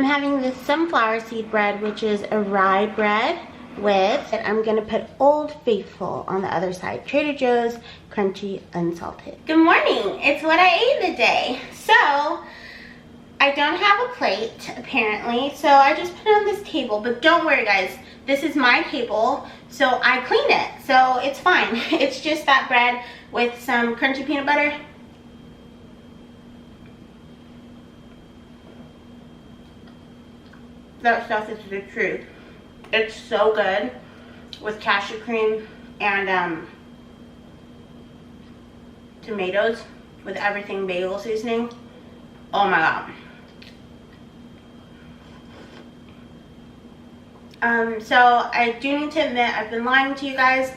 having this sunflower seed bread, which is a rye bread with, and I'm gonna put Old Faithful on the other side. Trader Joe's crunchy unsalted. Good morning. It's what I ate today. So I don't have a plate apparently, so I just put it on this table. But don't worry, guys. This is my table, so I clean it, so it's fine. It's just that bread with some crunchy peanut butter. That stuff is the truth. It's so good with cashew cream and tomatoes with everything bagel seasoning. Oh my god. So I do need to admit, I've been lying to you guys.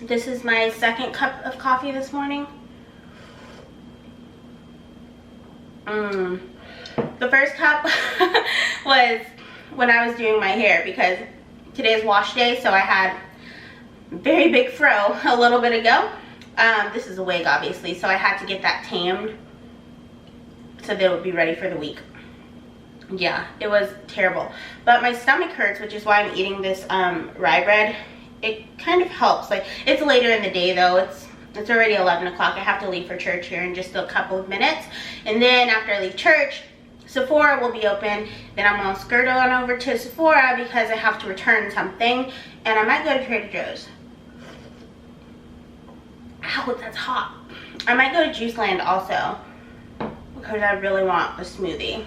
This is my second cup of coffee this morning. The first cup was when I was doing my hair, because today is wash day, so I had a very big fro a little bit ago. This is a wig, obviously, so I had to get that tamed so they would be ready for the week. Yeah, it was terrible. But my stomach hurts, which is why I'm eating this rye bread. It kind of helps. Like, it's later in the day though. It's already 11 o'clock. I have to leave for church here in just a couple of minutes. And then after I leave church, Sephora will be open. Then I'm gonna skirt on over to Sephora because I have to return something. And I might go to Trader Joe's. Ow, that's hot. I might go to Juice Land also because I really want a smoothie.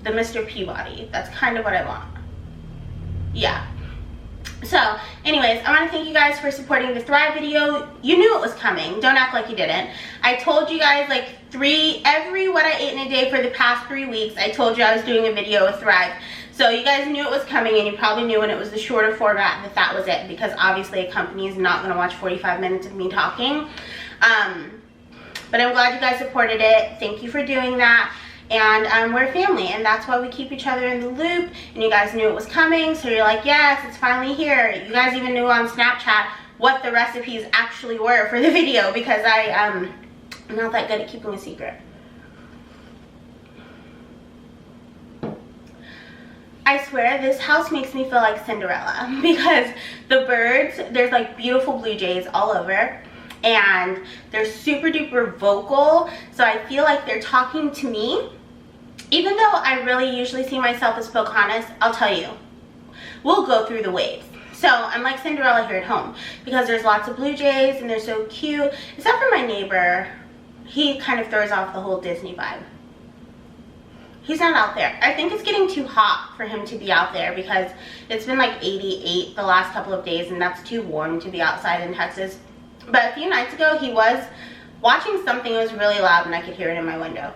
The Mr. Peabody. That's kind of what I want. Yeah. So, anyways, I want to thank you guys for supporting the Thrive video. You knew it was coming. Don't act like you didn't. I told you guys like every what I ate in a day for the past 3 weeks. I told you I was doing a video with Thrive. So you guys knew it was coming, and you probably knew when it was the shorter format that was it, because obviously a company is not going to watch 45 minutes of me talking. But I'm glad you guys supported it. Thank you for doing that. And we're a family, and that's why we keep each other in the loop. And you guys knew it was coming, so you're like, yes, it's finally here. You guys even knew on Snapchat what the recipes actually were for the video, because I'm not that good at keeping a secret. I swear this house makes me feel like Cinderella, because the birds, there's like beautiful blue jays all over, and they're super duper vocal, so I feel like they're talking to me. Even though I really usually see myself as Pocahontas, I'll tell you, we'll go through the waves. So I'm like Cinderella here at home, because there's lots of blue jays and they're so cute. Except for my neighbor, he kind of throws off the whole Disney vibe. He's not out there. I think it's getting too hot for him to be out there, because it's been like 88 the last couple of days, and that's too warm to be outside in Texas. But a few nights ago, he was watching something. It was really loud, and I could hear it in my window.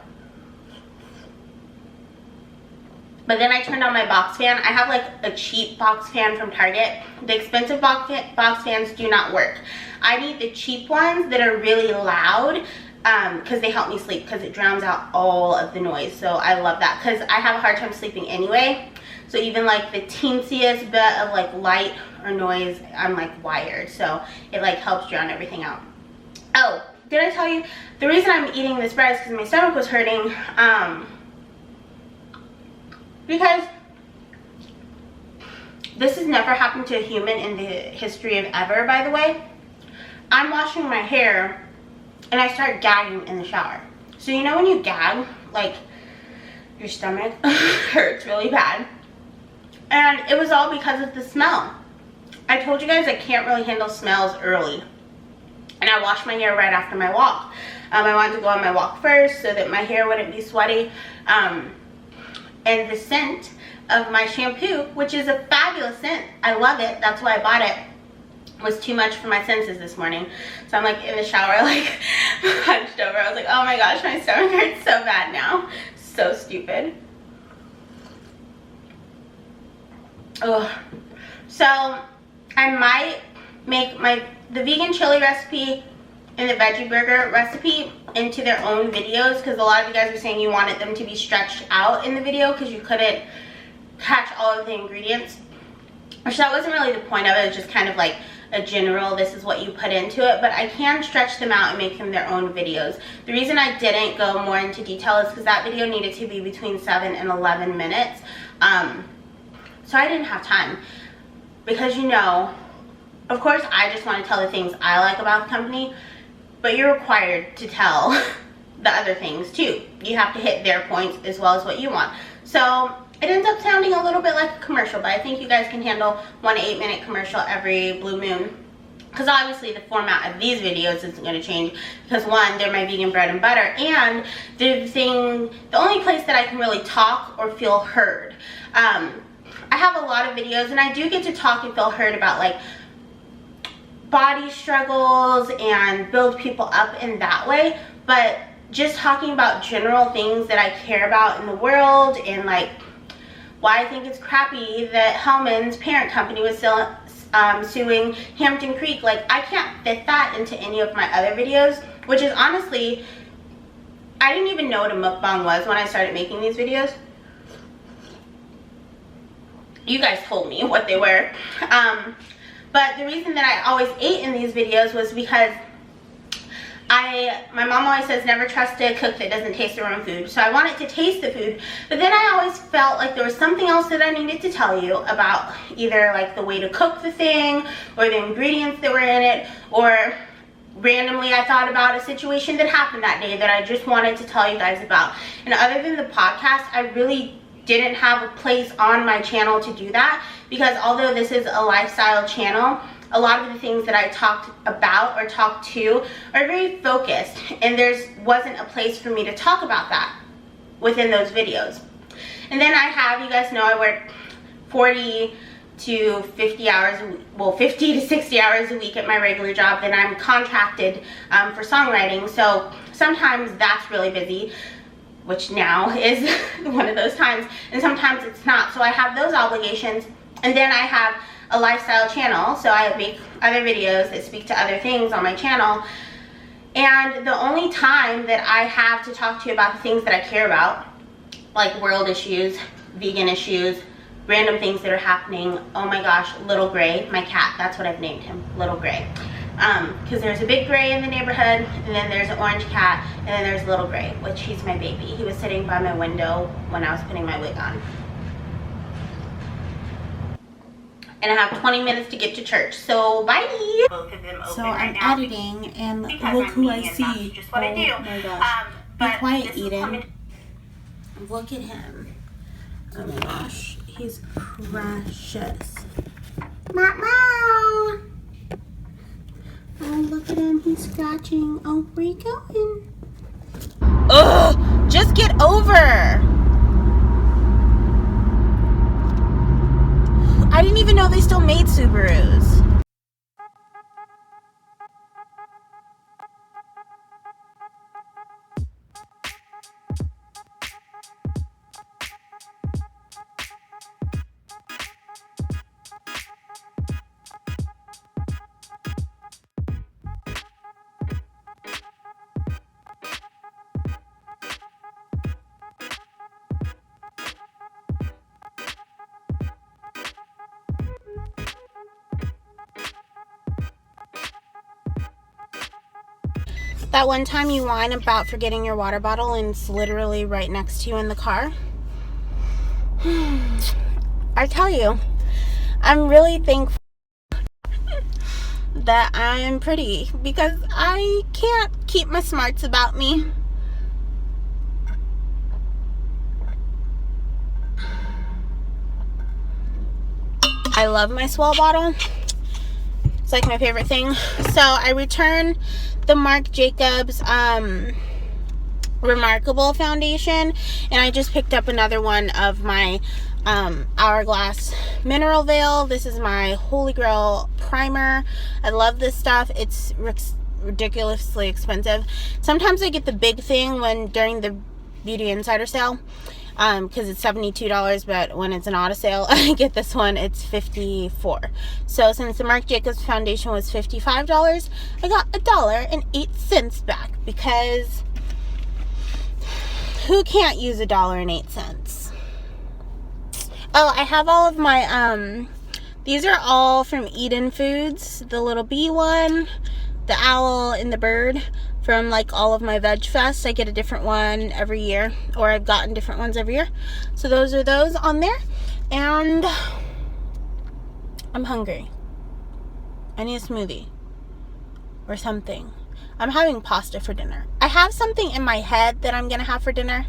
But then I turned on my box fan. I have like a cheap box fan from Target. The expensive box fans do not work. I need the cheap ones that are really loud, because they help me sleep, because it drowns out all of the noise. So I love that, because I have a hard time sleeping anyway. So even like the teensiest bit of like light or noise, I'm like wired. So it like helps drown everything out. Oh, did I tell you the reason I'm eating this bread is because my stomach was hurting. Because this has never happened to a human in the history of ever, by the way. I'm washing my hair and I start gagging in the shower. So you know when you gag, like your stomach hurts really bad. And it was all because of the smell. I told you guys I can't really handle smells early. And I washed my hair right after my walk. I wanted to go on my walk first so that my hair wouldn't be sweaty. And the scent of my shampoo, which is a fabulous scent, I love it, that's why I bought it, was too much for my senses this morning. So I'm like in the shower, like hunched over. I was like, oh my gosh, my stomach hurts so bad now. So stupid. Ugh. So I might make the vegan chili recipe and the veggie burger recipe into their own videos, because a lot of you guys were saying you wanted them to be stretched out in the video because you couldn't catch all of the ingredients, which that wasn't really the point of it. It was just kind of like a general, this is what you put into it, but I can stretch them out and make them their own videos. The reason I didn't go more into detail is because that video needed to be between 7 and 11 minutes. So I didn't have time, because you know, of course I just want to tell the things I like about the company, but you're required to tell the other things too. You have to hit their points as well as what you want. So it ends up sounding a little bit like a commercial, but I think you guys can handle 1 8-minute commercial every blue moon. Because obviously the format of these videos isn't going to change, because one, they're my vegan bread and butter, and the only place that I can really talk or feel heard. I have a lot of videos, and I do get to talk and feel heard about like body struggles and build people up in that way, but just talking about general things that I care about in the world, and like why I think it's crappy that Hellman's parent company was still suing Hampton Creek. Like, I can't fit that into any of my other videos, which is honestly, I didn't even know what a mukbang was when I started making these videos. You guys told me what they were. But the reason that I always ate in these videos was because my mom always says never trust a cook that doesn't taste their own food. So I wanted to taste the food, but then I always felt like there was something else that I needed to tell you about, either like the way to cook the thing, or the ingredients that were in it, or randomly I thought about a situation that happened that day that I just wanted to tell you guys about. And other than the podcast, I really didn't have a place on my channel to do that, because although this is a lifestyle channel, a lot of the things that I talked about or talked to are very focused, and wasn't a place for me to talk about that within those videos. And then I have, you guys know I work 40 to 50 hours, well 50 to 60 hours a week at my regular job. Then I'm contracted for songwriting, so sometimes that's really busy, which now is one of those times, and sometimes it's not. So I have those obligations, and then I have a lifestyle channel, so I make other videos that speak to other things on my channel. And the only time that I have to talk to you about the things that I care about, like world issues, vegan issues, random things that are happening, oh my gosh, Little Gray, my cat, that's what I've named him, Little Gray. Because there's a big gray in the neighborhood, and then there's an orange cat, and then there's Little Gray, which he's my baby. He was sitting by my window when I was putting my wig on. And I have 20 minutes to get to church, so bye. Both of them open so I'm right editing, and look who I see. Just what I do. My gosh. Be quiet, Edyn. Look at him. Oh my gosh, he's precious. Meow. Oh, look at him, he's scratching. Oh, where you going? Ugh, just get over. I didn't even know they still made Subarus. That one time you whine about forgetting your water bottle and it's literally right next to you in the car. I tell you, I'm really thankful that I'm pretty, because I can't keep my smarts about me. I love my Swell bottle. It's like my favorite thing. So I returned the Marc Jacobs Remarkable foundation, and I just picked up another one of my Hourglass Mineral Veil. This is my Holy Grail primer. I love this stuff. It's ridiculously expensive. Sometimes I get the big thing during the Beauty Insider sale, because it's $72, but when it's an auto sale, I get this one, it's $54. So since the Marc Jacobs foundation was $55, I got $1.08 back, because who can't use $1.08? Oh, I have all of my These are all from Edyn Foods. The little bee one, the owl, and the bird. From like all of my veg fests, I get a different one every year, or I've gotten different ones every year. So those are those on there. And I'm hungry. I need a smoothie or something. I'm having pasta for dinner. I have something in my head that I'm gonna have for dinner.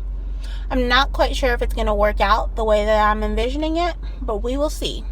I'm not quite sure if it's gonna work out the way that I'm envisioning it, but we will see.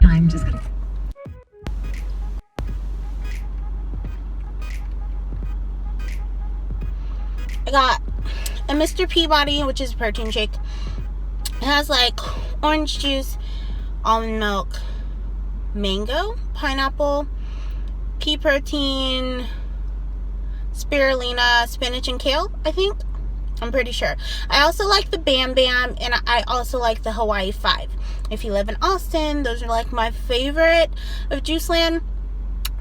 I'm just gonna. I got a Mr. Peabody, which is a protein shake. It has like orange juice, almond milk, mango, pineapple, pea protein, spirulina, spinach, and kale, I think. I'm pretty sure. I also like the Bam Bam, and I also like the Hawaii 5. If you live in Austin, those are like my favorite of Juiceland.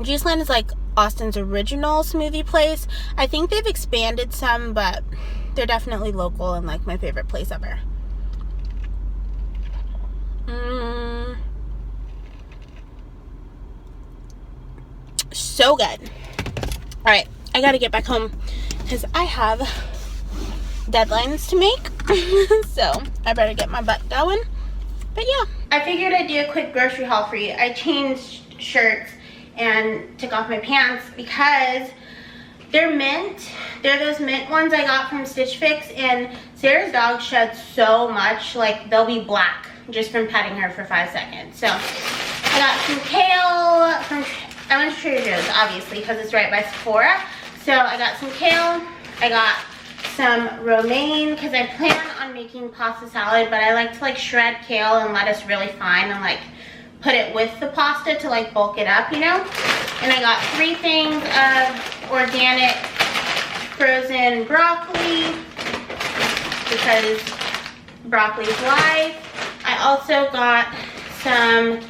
Juiceland is like Austin's original smoothie place. I think they've expanded some, but they're definitely local and like my favorite place ever. So good. Alright, I gotta get back home because I have deadlines to make. So I better get my butt going. But yeah, I figured I'd do a quick grocery haul for you. I changed shirts and took off my pants because they're mint. They're those mint ones I got from Stitch Fix, and Sarah's dog sheds so much, like they'll be black just from petting her for 5 seconds. So I got some kale from, I went to Trader Joe's obviously because it's right by Sephora. So I got some kale, I got some romaine because I plan on making pasta salad, but I like to like shred kale and lettuce really fine and like put it with the pasta to like bulk it up, you know. And I got 3 things of organic frozen broccoli because broccoli's life. I also got some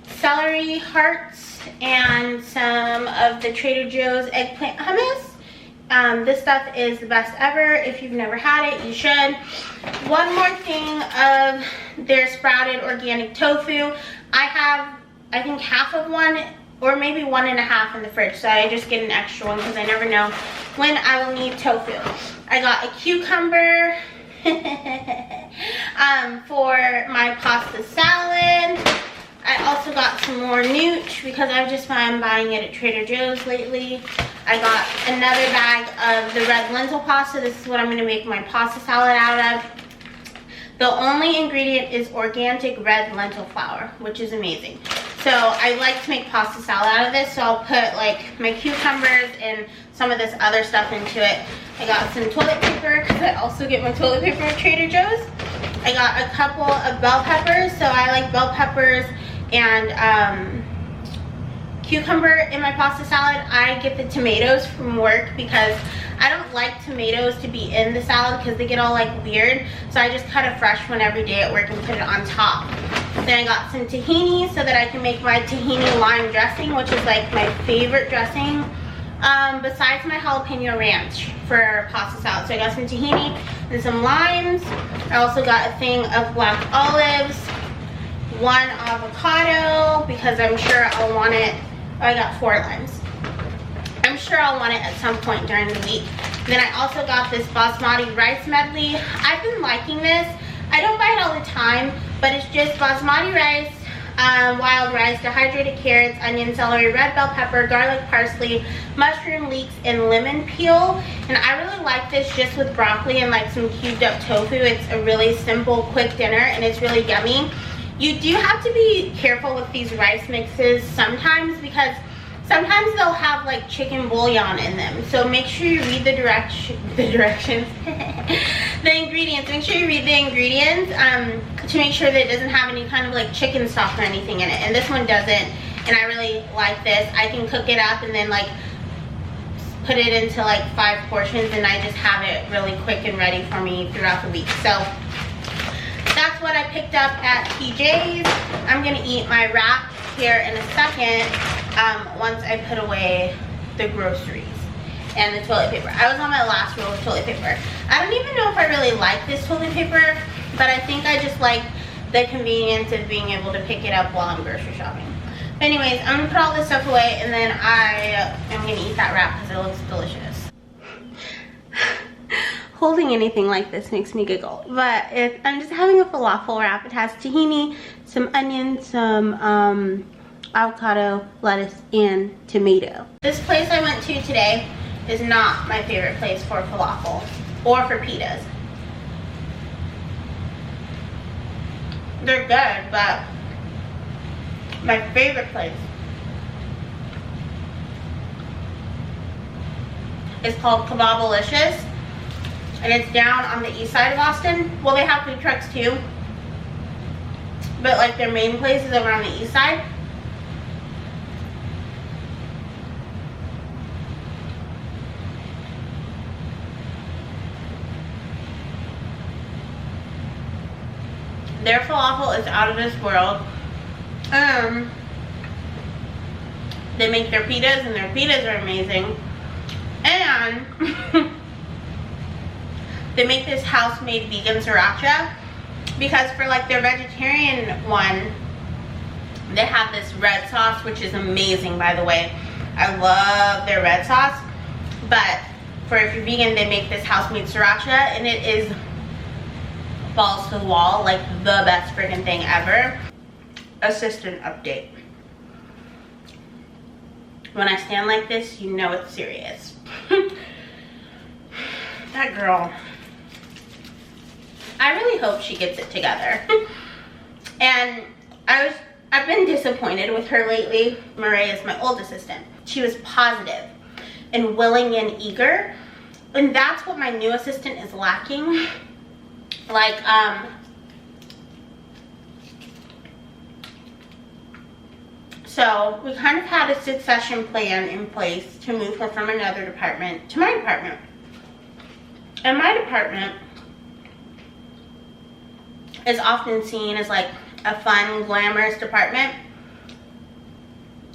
celery hearts and some of the Trader Joe's eggplant hummus. This stuff is the best ever. If you've never had it, you should. One more thing of their sprouted organic tofu. I have, I think, half of one or maybe 1.5 in the fridge, so I just get an extra one because I never know when I will need tofu. I got a cucumber for my pasta salad. I also got some more nooch because I've just been buying it at Trader Joe's lately. I got another bag of the red lentil pasta. This is what I'm going to make my pasta salad out of. The only ingredient is organic red lentil flour, which is amazing. So I like to make pasta salad out of this, so I'll put like my cucumbers and some of this other stuff into it. I got some toilet paper because I also get my toilet paper at Trader Joe's. I got a couple of bell peppers, so I like bell peppers and cucumber in my pasta salad. I get the tomatoes from work because I don't like tomatoes to be in the salad because they get all like weird. So I just cut a fresh one every day at work and put it on top. Then I got some tahini so that I can make my tahini lime dressing, which is like my favorite dressing besides my jalapeno ranch for pasta salad. So I got some tahini and some limes. I also got a thing of black olives, 1 avocado because I'm sure I'll want it. Oh, I got 4 limes. I'm sure I'll want it at some point during the week. Then I also got this basmati rice medley. I've been liking this. I don't buy it all the time, but it's just basmati rice, wild rice, dehydrated carrots, onion, celery, red bell pepper, garlic, parsley, mushroom leeks, and lemon peel. And I really like this just with broccoli and like some cubed up tofu. It's a really simple, quick dinner, and it's really yummy. You do have to be careful with these rice mixes sometimes, because sometimes they'll have like chicken bouillon in them. So make sure you read the directions, the ingredients. Make sure you read the ingredients to make sure that it doesn't have any kind of like chicken stock or anything in it. And this one doesn't, and I really like this. I can cook it up and then like put it into like 5 portions, and I just have it really quick and ready for me throughout the week. So that's what I picked up at PJ's. I'm gonna eat my wrap here in a second once I put away the groceries and the toilet paper. I was on my last roll of toilet paper. I don't even know if I really like this toilet paper, but I think I just like the convenience of being able to pick it up while I'm grocery shopping. But anyways, I'm gonna put all this stuff away, and then I am gonna eat that wrap because it looks delicious. Holding anything like this makes me giggle, but I'm just having a falafel wrap. It has tahini, some onions, some avocado, lettuce, and tomato. This place I went to today is not my favorite place for falafel or for pitas. They're good, but my favorite place is called Kebabalicious, and it's down on the east side of Austin. Well, they have food trucks too, but like their main place is over on the east side. Their falafel is out of this world. They make their pitas, and their pitas are amazing. And they make this house-made vegan sriracha, because for like their vegetarian one, they have this red sauce, which is amazing, by the way. I love their red sauce. But for if you're vegan, they make this house-made sriracha, and it is balls to the wall, like the best freaking thing ever. Assistant update. When I stand like this, you know it's serious. That girl, I really hope she gets it together. And I've been disappointed with her lately. Marae is my old assistant. She was positive and willing and eager, and that's what my new assistant is lacking. Like, so we kind of had a succession plan in place to move her from another department to my department. And my department is often seen as like a fun, glamorous department,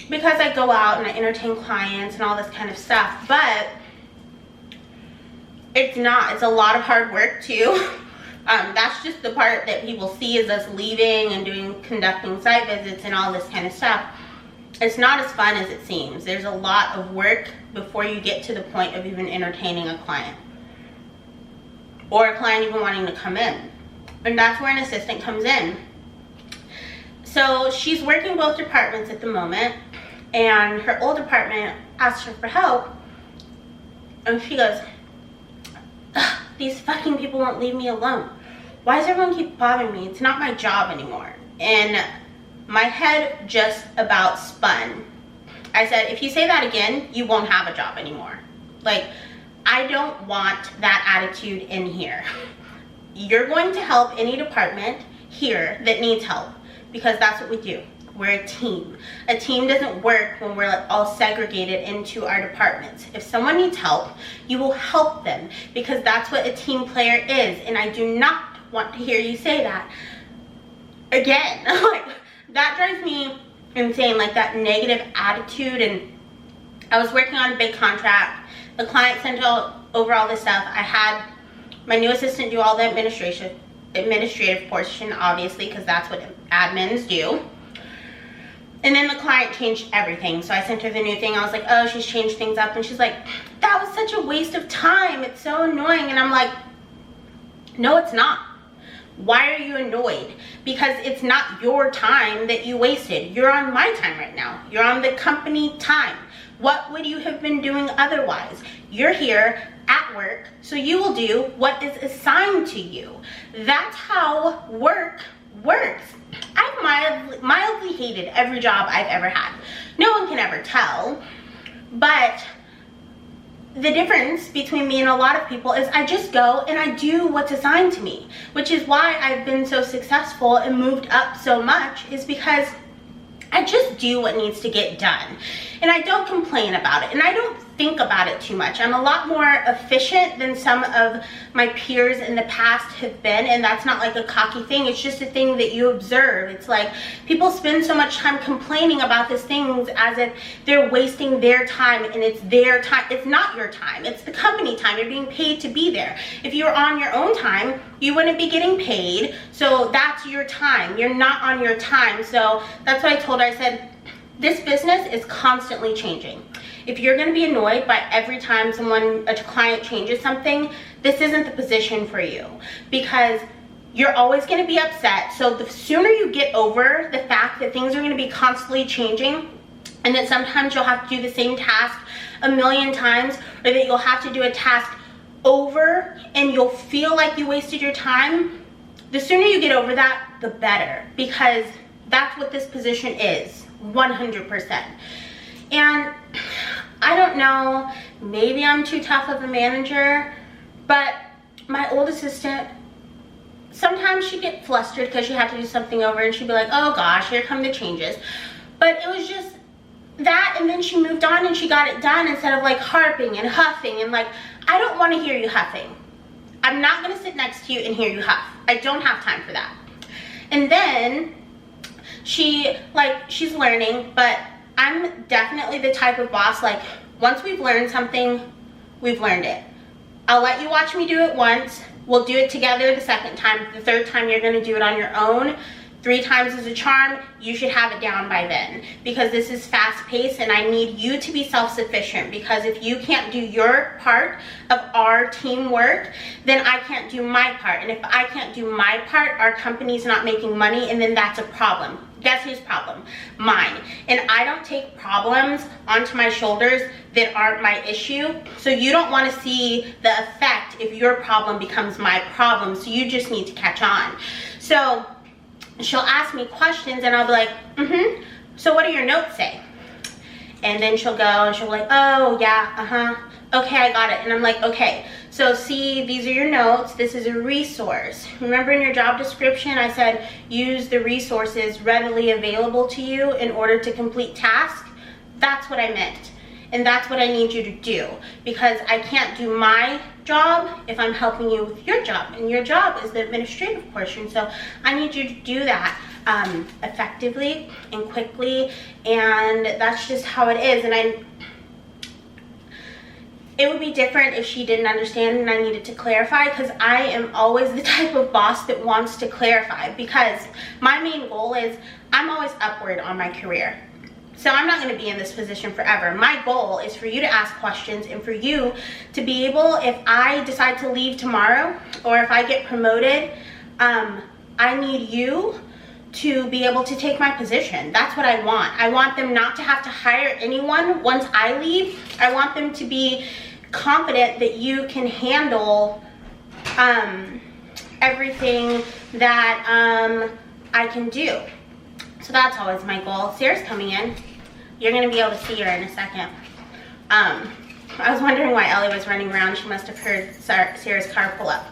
because I go out and I entertain clients and all this kind of stuff, but it's not. It's a lot of hard work too. That's just the part that people see as us leaving and conducting site visits and all this kind of stuff. It's not as fun as it seems. There's a lot of work before you get to the point of even entertaining a client, or a client even wanting to come in. And that's where an assistant comes in. So she's working both departments at the moment, and her old department asked her for help, and she goes, these fucking people won't leave me alone. Why does everyone keep bothering me? It's not my job anymore. And my head just about spun. I said, if you say that again, you won't have a job anymore. Like, I don't want that attitude in here. You're going to help any department here that needs help, because that's what we do. We're a team. A team doesn't work when we're like all segregated into our departments. If someone needs help, you will help them, because that's what a team player is. And I do not want to hear you say that again. Like, that drives me insane, like that negative attitude. And I was working on a big contract. The client sent over all this stuff. I had my new assistant do all the administrative portion, obviously, because that's what admins do. And then the client changed everything. So I sent her the new thing. I was like, oh, she's changed things up. And she's like, that was such a waste of time. It's so annoying. And I'm like, no, it's not. Why are you annoyed? Because it's not your time that you wasted. You're on my time right now. You're on the company time. What would you have been doing otherwise? You're here at work, so you will do what is assigned to you. That's how work works. I've mildly hated every job I've ever had. No one can ever tell, but the difference between me and a lot of people is I just go and I do what's assigned to me, which is why I've been so successful and moved up so much, is because I just do what needs to get done. And I don't complain about it, and I don't think about it too much. I'm a lot more efficient than some of my peers in the past have been, and that's not like a cocky thing. It's just a thing that you observe. It's like people spend so much time complaining about these things as if they're wasting their time, and it's their time. It's not your time. It's the company time. You're being paid to be there. If you were on your own time, you wouldn't be getting paid. So that's your time. You're not on your time. So that's what I told her. I said, this business is constantly changing. If you're going to be annoyed by every time a client changes something, this isn't the position for you, because you're always going to be upset. So the sooner you get over the fact that things are going to be constantly changing, and that sometimes you'll have to do the same task a million times, or that you'll have to do a task over and you'll feel like you wasted your time, the sooner you get over that, the better, because that's what this position is, 100%. And I don't know, maybe I'm too tough of a manager, but my old assistant, sometimes she'd get flustered because she had to do something over, and she'd be like, oh gosh, here come the changes. But it was just that, and then she moved on and she got it done, instead of like harping and huffing. And like, I don't want to hear you huffing. I'm not going to sit next to you and hear you huff. I don't have time for that. And then she's learning, but I'm definitely the type of boss, like, once we've learned something, we've learned it. I'll let you watch me do it once. We'll do it together the second time. The third time, you're going to do it on your own. 3 times is a charm. You should have it down by then, because this is fast paced, and I need you to be self-sufficient, because if you can't do your part of our teamwork, then I can't do my part. And if I can't do my part, our company's not making money, and then that's a problem. Guess whose problem? Mine. And I don't take problems onto my shoulders that aren't my issue. So you don't want to see the effect if your problem becomes my problem. So you just need to catch on. So she'll ask me questions, and I'll be like, so what do your notes say? And then she'll go and she'll be like, oh yeah, okay, I got it. And I'm like, okay, so see, these are your notes. This is a resource. Remember in your job description, I said use the resources readily available to you in order to complete tasks? That's what I meant. And that's what I need you to do, because I can't do my job if I'm helping you with your job, and your job is the administrative portion. So I need you to do that effectively and quickly, and that's just how it is. And it would be different if she didn't understand and I needed to clarify, because I am always the type of boss that wants to clarify, because my main goal is I'm always upward on my career. So I'm not going to be in this position forever. My goal is for you to ask questions, and for you to be able, if I decide to leave tomorrow, or if I get promoted, I need you to be able to take my position. That's what I want. I want them not to have to hire anyone once I leave. I want them to be confident that you can handle everything that I can do. So that's always my goal. Sarah's coming in. You're going to be able to see her in a second. I was wondering why Ellie was running around. She must have heard Sarah's car pull up.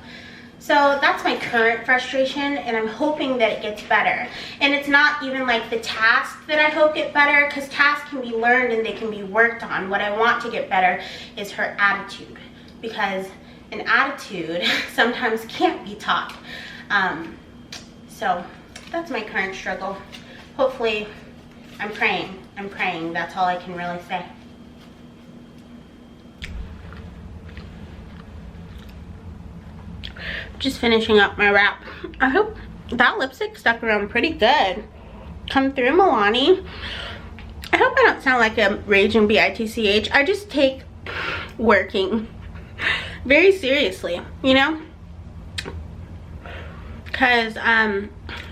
So that's my current frustration, and I'm hoping that it gets better. And it's not even like the tasks that I hope get better, because tasks can be learned and they can be worked on. What I want to get better is her attitude, because an attitude sometimes can't be taught. So that's my current struggle. Hopefully, I'm praying. That's all I can really say. Just finishing up my wrap. I hope that lipstick stuck around pretty good. Come through, Milani. I hope I don't sound like a raging bitch. I just take working very seriously, you know? Because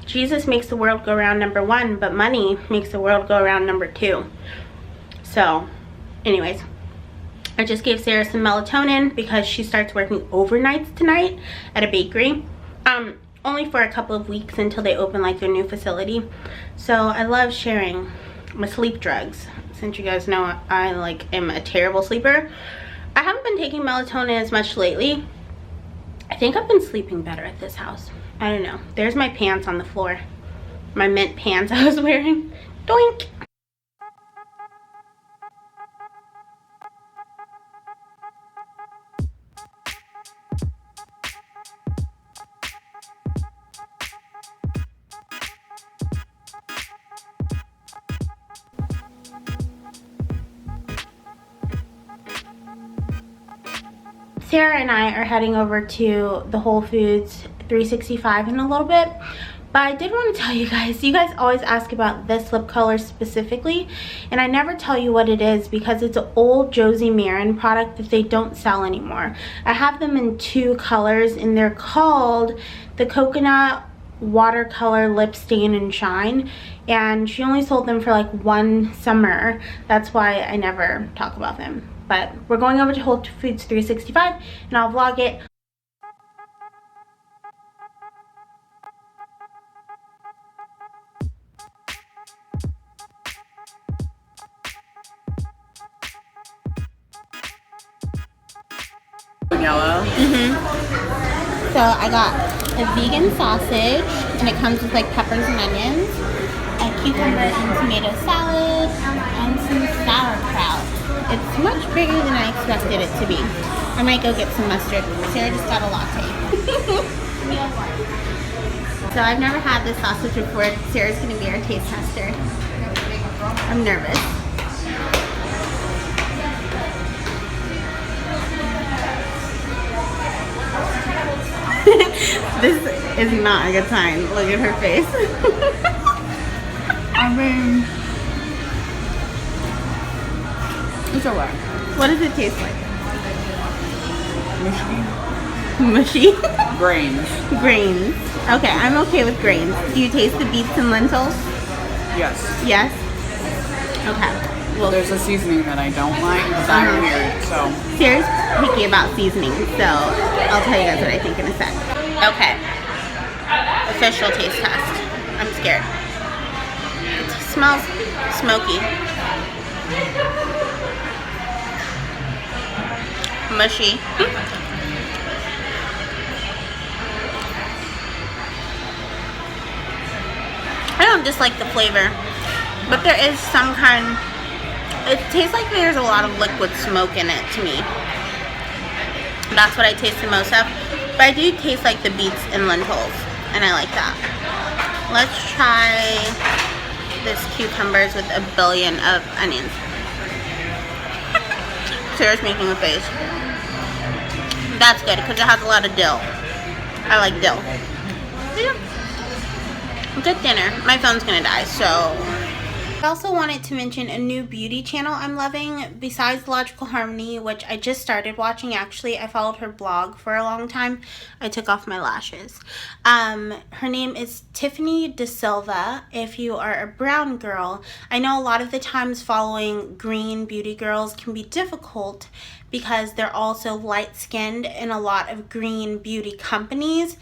Jesus makes the world go round, number one, but money makes the world go around, number two. So anyways, I just gave Sarah some melatonin because she starts working overnights tonight at a bakery. Only for a couple of weeks until they open like their new facility. So I love sharing my sleep drugs, since you guys know I like am a terrible sleeper. I haven't been taking melatonin as much lately. I think I've been sleeping better at this house. I don't know. There's my pants on the floor. My mint pants I was wearing. Doink! Sarah and I are heading over to the Whole Foods 365 in a little bit. But I did want to tell you guys always ask about this lip color specifically, and I never tell you what it is because it's an old Josie Maran product that they don't sell anymore. I have them in 2 colors, and they're called the Coconut Watercolor Lip Stain and Shine, and she only sold them for like 1 summer. That's why I never talk about them. But we're going over to Whole Foods 365, and I'll vlog it. Yellow. So I got a vegan sausage, and it comes with like peppers and onions, a cucumber and tomato salad, and some sauerkraut. It's much bigger than I expected it to be. I might go get some mustard. Sarah just got a latte. So I've never had this sausage before. Sarah's gonna be our taste tester. I'm nervous. This is not a good sign. Look at her face. I mean, It's alright. what does it taste like? Mushy. Mushy? Grains. Grains. Okay, I'm okay with grains. Do you taste the beets and lentils? Yes. Yes? Okay. Well, there's a seasoning that I don't like because I'm weird, so. Sarah's picky about seasoning, so I'll tell you guys what I think in a sec. Okay. Official taste test. I'm scared. It smells smoky. Mushy. I don't dislike the flavor, but there is some kind. It tastes like there's a lot of liquid smoke in it to me. That's what I taste the most of. But I do taste like the beets and lentils, and I like that. Let's try this cucumbers with a billion of onions. Sarah's making a face. That's good because it has a lot of dill. I like dill. Yeah. Good dinner. My phone's gonna die, so. I also wanted to mention a new beauty channel I'm loving besides Logical Harmony, which I just started watching. Actually, I followed her blog for a long time. I took off my lashes. Her name is Tiffany De Silva. If you are a brown girl, I know a lot of the times following green beauty girls can be difficult because they're also light-skinned, and a lot of green beauty companies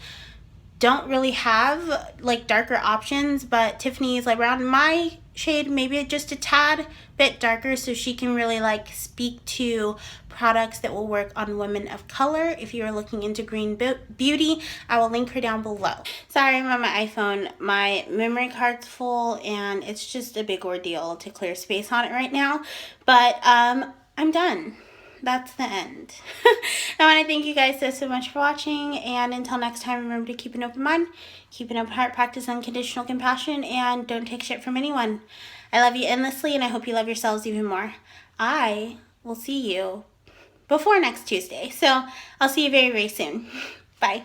don't really have like darker options, but Tiffany is like around my shade, maybe just a tad bit darker, so she can really like speak to products that will work on women of color. If you are looking into green beauty, I will link her down below. Sorry, I'm on my iPhone. My memory card's full and it's just a big ordeal to clear space on it right now, but I'm done. That's the end. I want to thank you guys so much for watching, and until next time, remember to keep an open mind, keep an open heart, practice unconditional compassion, and don't take shit from anyone. I love you endlessly, and I hope you love yourselves even more. I will see you before next Tuesday, so I'll see you very, very soon. Bye.